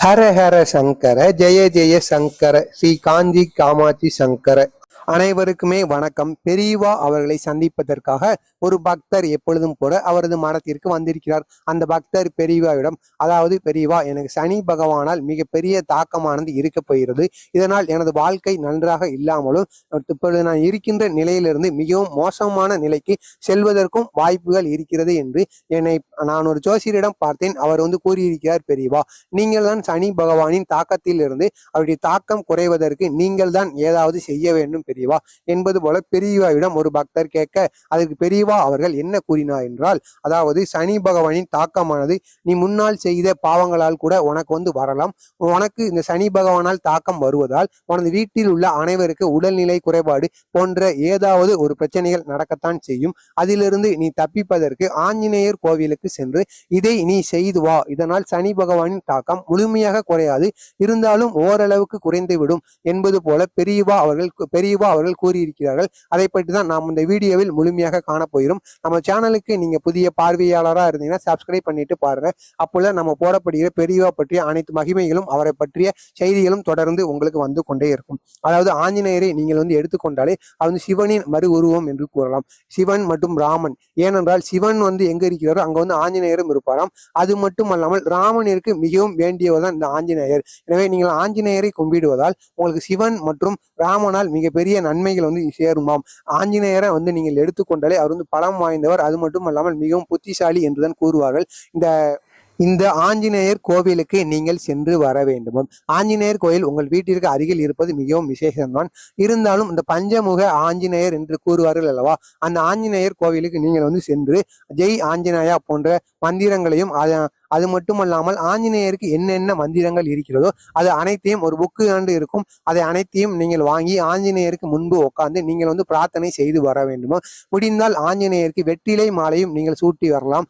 ஹர ஹர சங்கர ஜெய ஜெய சங்கர ஸ்ரீ காஞ்சி காமாட்சி சங்கர. அனைவருக்குமே வணக்கம். பெரியவா அவர்களை சந்திப்பதற்காக ஒரு பக்தர் எப்பொழுதும் போல அவரது மனத்திற்கு வந்திருக்கிறார். அந்த பக்தர் பெரியவாவிடம், அதாவது பெரியவா, எனக்கு சனி பகவானால் மிகப்பெரிய தாக்கமானது இருக்க போகிறது. இதனால் எனது வாழ்க்கை நன்றாக இல்லாமலும் இப்பொழுது நான் இருக்கின்ற நிலையிலிருந்து மிகவும் மோசமான நிலைக்கு செல்வதற்கும் வாய்ப்புகள் இருக்கிறது என்று நான் ஒரு ஜோசியரிடம் பார்த்தேன். அவர் கூறியிருக்கிறார், பெரியவா, நீங்கள் தான் சனி பகவானின் தாக்கத்தில் இருந்து அவருடைய தாக்கம் குறைவதற்கு நீங்கள் தான் ஏதாவது செய்ய வேண்டும் பெரியவா என்பது போல பெரியவாவிடம் ஒரு பக்தர் கேட்க, அதற்கு பெரியவா அவர்கள் என்ன கூறினார் என்றால், அதாவது சனி பகவானின் தாக்கமானது நீ முன்னால் செய்த பாவங்களால் கூட உனக்கு வரலாம். உனக்கு இந்த சனி பகவானால் தாக்கம் வருவதால் உனது வீட்டில் உள்ள அனைவருக்கு உடல்நிலை குறைபாடு போன்ற ஏதாவது ஒரு பிரச்சனைகள் நடக்கத்தான் செய்யும். அதிலிருந்து நீ தப்பிப்பதற்கு ஆஞ்சநேயர் கோவிலுக்கு சென்று இதை நீ செய்து வா. இதனால் சனி பகவானின் தாக்கம் முழுமையாக குறையாது, இருந்தாலும் ஓரளவுக்கு குறைந்துவிடும் என்பது போல பெரியவா அவர்கள் கூறியிருக்கிறார்கள். அதை பற்றி தான் நாம் இந்த வீடியோவில் முழுமையாக காணப்போகிறோம். நம்ம சேனலுக்கு நீங்க புதிய பார்வையாளராக இருந்தீங்கன்னா சப்ஸ்கிரைப் பண்ணிட்டு பாருங்க. அப்பொழுது நம்ம போடப்படுகிற பெரியவா பற்றிய அனைத்து மகிமைகளும் அவரை பற்றிய செய்திகளும் தொடர்ந்து உங்களுக்கு வந்து கொண்டே இருக்கும். அதாவது ஆஞ்சநேயரை நீங்கள் எடுத்துக்கொண்டாலே அது சிவனின் மறு உருவம் என்று கூறலாம். சிவன் மற்றும் ராமன். ஏனென்றால் சிவன் எங்க இருக்கிறாரோ அங்க ஆஞ்சநேயரும் இருப்பாராம். அது மட்டும் அல்லாமல் ராமனிற்கு மிகவும் வேண்டியவர் தான் இந்த ஆஞ்சநேயர். எனவே நீங்கள் ஆஞ்சநேயரை கும்பிடுவதால் உங்களுக்கு சிவன் மற்றும் ராமனால் மிகப்பெரிய நன்மைகள் சேருமாம். ஆஞ்சநேயரை நீங்கள் எடுத்துக்கொண்டாலே அவர் பலம் வாய்ந்தவர். அது மட்டும் அல்லாமல் மிகவும் புத்திசாலி என்றுதான் கூறுவார்கள். இந்த ஆஞ்சநேயர் கோவிலுக்கு நீங்கள் சென்று வர வேண்டும். ஆஞ்சநேயர் கோயில் உங்கள் வீட்டிற்கு அருகில் இருப்பது மிகவும் விசேஷம்தான். இருந்தாலும் இந்த பஞ்சமுக ஆஞ்சநேயர் என்று கூறுவார்கள் அல்லவா, அந்த ஆஞ்சநேயர் கோவிலுக்கு நீங்கள் சென்று ஜெய் ஆஞ்சநேயா போன்ற மந்திரங்களையும் அது மட்டுமல்லாமல் ஆஞ்சநேயருக்கு என்னென்ன மந்திரங்கள் இருக்கிறதோ அது அனைத்தையும் ஒரு புக்கு ஆண்டு இருக்கும். அதை அனைத்தையும் நீங்கள் வாங்கி ஆஞ்சநேயருக்கு முன்பு உட்கார்ந்து நீங்கள் பிரார்த்தனை செய்து வர வேண்டுமோ. முடிந்தால் ஆஞ்சநேயருக்கு வெற்றிலை மாலையும் நீங்கள் சூட்டி வரலாம்.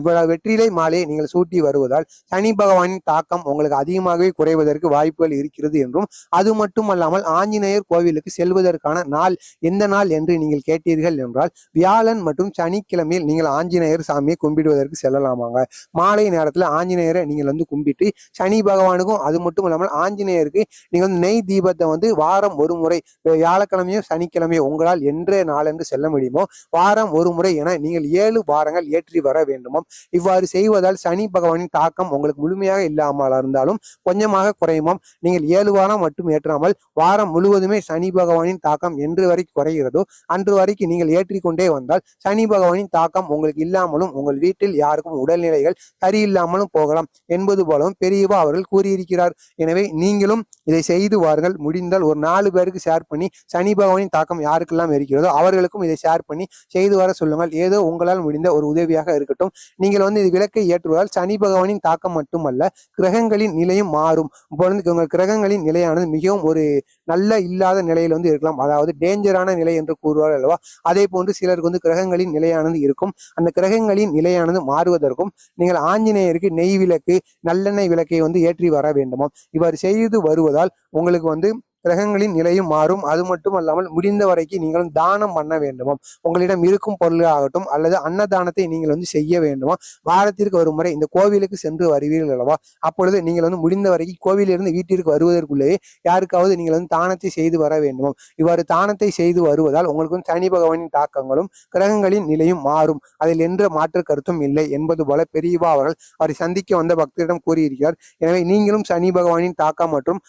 இவ்வளவு வெற்றிலை மாலையை நீங்கள் சூட்டி வருவதால் சனி பகவானின் தாக்கம் உங்களுக்கு அதிகமாகவே குறைவதற்கு வாய்ப்புகள் இருக்கிறது என்றும், அது மட்டுமல்லாமல் ஆஞ்சநேயர் கோவிலுக்கு செல்வதற்கான நாள் எந்த நாள் என்று நீங்கள் கேட்டீர்கள் என்றால், வியாழன் மற்றும் சனிக்கிழமையில் நீங்கள் ஆஞ்சநேயர் சாமியை கும்பிடுவதற்கு செல்லலாமாங்க. மாலை நேரத்துல ஆஞ்சநேயரை நீங்கள் கும்பிட்டு சனி பகவானுக்கும் அது மட்டும் இல்லாமல் ஆஞ்சநேயருக்கு நீங்க நெய் தீபத்தை வாரம் ஒரு முறை, வியாழக்கிழமையோ சனிக்கிழமையோ உங்களால் என்ற நாள் என்று செல்ல முடியுமோ வாரம் ஒரு முறை என நீங்கள் 7 வாரங்கள் ஏற்றி வர வேண்டுமோ. இவ்வாறு செய்வதால் சனி பகவானின் தாக்கம் உங்களுக்கு முழுமையாக இல்லாமல் இருந்தாலும் கொஞ்சமாக குறையுமாம். நீங்கள் 7 வாரம் மட்டும் ஏற்றாமல் வாரம் முழுவதுமே சனி பகவானின் தாக்கம் என்று வரைக்கும் குறைகிறதோ அன்று வரைக்கும் நீங்கள் ஏற்றிக்கொண்டே வந்தால் சனி பகவானின் தாக்கம் உங்களுக்கு இல்லாமலும் உங்கள் வீட்டில் யாருக்கும் உடல்நிலைகள் சரியில்லாமலும் போகலாம் என்பது போலவும் பெரியவா அவர்கள் கூறியிருக்கிறார். எனவே நீங்களும் இதை செய்து வாருங்கள். முடிந்தால் ஒரு 4 பேருக்கு ஷேர் பண்ணி சனி பகவானின் தாக்கம் யாருக்கெல்லாம் இருக்கிறதோ அவர்களுக்கும் இதை ஷேர் பண்ணி செய்து வர சொல்லுங்கள். ஏதோ உங்களால் முடிந்த ஒரு உதவியாக இருக்கட்டும். நீங்கள் இது விளக்கை ஏற்றுவதால் சனி பகவானின் தாக்கம் மட்டுமல்ல, கிரகங்களின் நிலையும் மாறும். இப்போ உங்கள் கிரகங்களின் நிலையானது மிகவும் ஒரு நல்ல இல்லாத நிலையில் இருக்கலாம். அதாவது டேஞ்சரான நிலை என்று கூறுவார் அல்லவா, அதே போன்று சிலருக்கு கிரகங்களின் நிலையானது இருக்கும். அந்த கிரகங்களின் நிலையானது மாறுவதற்கும் நீங்கள் ஆஞ்சநேயருக்கு நெய் விளக்கு, நல்லெண்ணெய் விளக்கை ஏற்றி வர வேண்டுமோ. இவர் செய்து வருவதால் உங்களுக்கு கிரகங்களின் நிலையும் மாறும். அது மட்டும் அல்லாமல் முடிந்த வரைக்கும் நீங்கள் தானம் பண்ண வேண்டுமோ. உங்களிடம் இருக்கும் பொருளாகட்டும் அல்லது அன்னதானத்தை நீங்கள் செய்ய வேண்டுமோ. வாரத்திற்கு ஒரு முறை இந்த கோவிலுக்கு சென்று வருவீர்கள் அல்லவா, அப்பொழுது நீங்கள் முடிந்த வரைக்கும் கோவிலிருந்து வீட்டிற்கு வருவதற்குள்ளேயே யாருக்காவது நீங்கள் தானத்தை செய்து வர வேண்டுமோ. இவ்வாறு தானத்தை செய்து வருவதால் உங்களுக்கு சனி பகவானின் தாக்கங்களும் கிரகங்களின் நிலையும் மாறும். அதில் என்ற மாற்று கருத்தும் இல்லை என்பது போல பெரியவா அவரை சந்திக்க வந்த பக்தரிடம் கூறியிருக்கிறார். எனவே நீங்களும் சனி பகவானின் தாக்கம் மற்றும்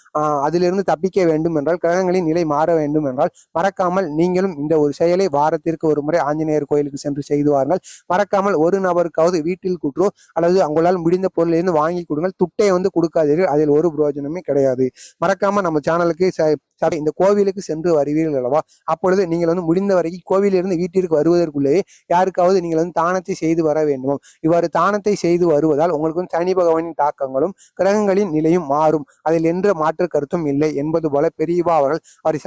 அதிலிருந்து தப்பிக்க வேண்டும் என்றால், கிரகங்களின் நிலை மாற வேண்டும் என்றால் மறக்காமல் நீங்களும் இந்த ஒரு செயலை வாரத்திற்கு ஒரு முறை ஆஞ்சநேயர் கோயிலுக்கு சென்று செய்து வாருங்கள். மறக்காமல் ஒரு நபருக்காவது வீட்டில் கூற்றோ அல்லது உங்களால் முடிந்த பொருளிலிருந்து வாங்கி கொடுங்கள். துட்டை கொடுக்காதீர்கள், அதில் ஒரு பிரயோஜனமே கிடையாது. மறக்காம நம்ம சேனலுக்கு இந்த கோவிலுக்கு சென்று வருவீர்கள் அல்லவா, அப்பொழுது நீங்கள் முடிந்த வரைக்கும் கோவிலிருந்து வீட்டிற்கு வருவதற்குள்ளேயே யாருக்காவது நீங்கள் தானத்தை செய்து வர வேண்டும். இவ்வாறு தானத்தை செய்து வருவதால் உங்களுக்கு சனி பகவானின் தாக்கங்களும் கிரகங்களின் நிலையும் மாறும். அதில் என்ற மாற்று கருத்தும் இல்லை என்பது போல பெரியவா அவரை